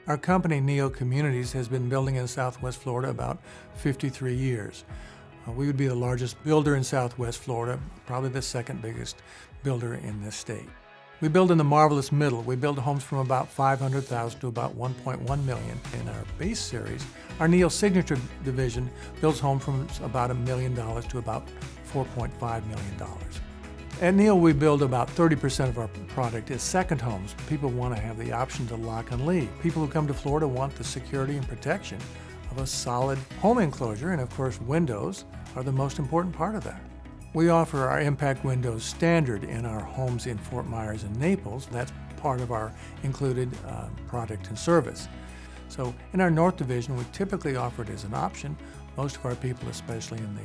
Our company, Neal Communities, has been building in Southwest Florida about 53 years. We would be the largest builder in Southwest Florida, probably the second biggest builder in this state. We build in the marvelous middle. We build homes from about $500,000 to about $1.1 million. In our base series, our Neal Signature division builds homes from about $1 million to about $4.5 million. At Neal, we build about 30% of our product is second homes. People want to have the option to lock and leave. People who come to Florida want the security and protection of a solid home enclosure, and of course windows are the most important part of that. We offer our impact windows standard in our homes in Fort Myers and Naples. That's part of our included product and service. So in our North Division, we typically offer it as an option. Most of our people, especially in the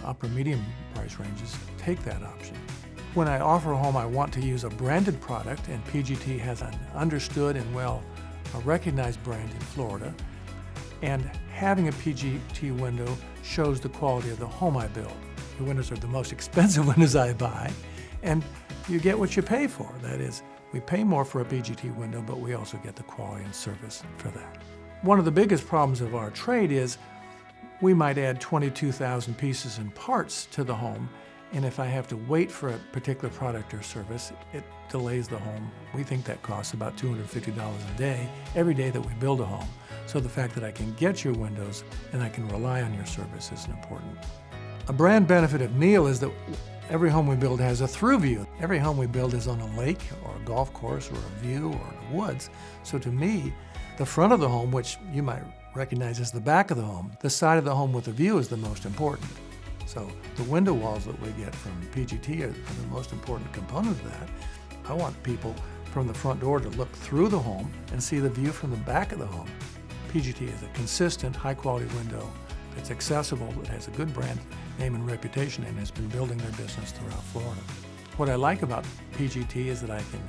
upper medium price ranges, take that option. When I offer a home, I want to use a branded product, and PGT has an understood and well recognized brand in Florida. And having a PGT window shows the quality of the home I build. The windows are the most expensive windows I buy, and you get what you pay for. That is, we pay more for a PGT window, but we also get the quality and service for that. One of the biggest problems of our trade is we might add 22,000 pieces and parts to the home, and if I have to wait for a particular product or service, it delays the home. We think that costs about $250 a day, every day that we build a home. So the fact that I can get your windows and I can rely on your service is important. A brand benefit of Neal is that every home we build has a through view. Every home we build is on a lake or a golf course or a view or the woods. So to me, the front of the home, which you might recognize as the back of the home, the side of the home with a view is the most important. So the window walls that we get from PGT are the most important component of that. I want people from the front door to look through the home and see the view from the back of the home. PGT is a consistent, high-quality window that's accessible, that has a good brand name and reputation, and has been building their business throughout Florida. What I like about PGT is that I can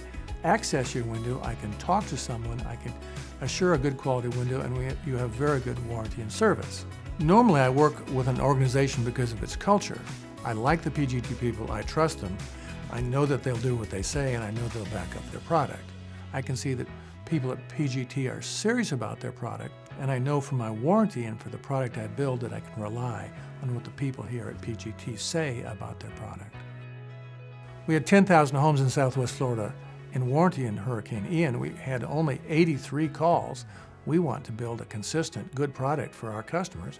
access your window, I can talk to someone, I can assure a good quality window, and you have very good warranty and service. Normally I work with an organization because of its culture. I like the PGT people, I trust them, I know that they'll do what they say, and I know they'll back up their product. I can see that people at PGT are serious about their product, and I know from my warranty and for the product I build that I can rely on what the people here at PGT say about their product. We had 10,000 homes in Southwest Florida in warranty in Hurricane Ian. We had only 83 calls. We want to build a consistent, good product for our customers,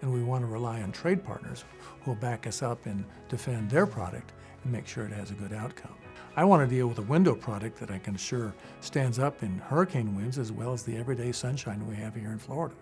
and we want to rely on trade partners who will back us up and defend their product and make sure it has a good outcome. I want to deal with a window product that I can assure stands up in hurricane winds as well as the everyday sunshine we have here in Florida.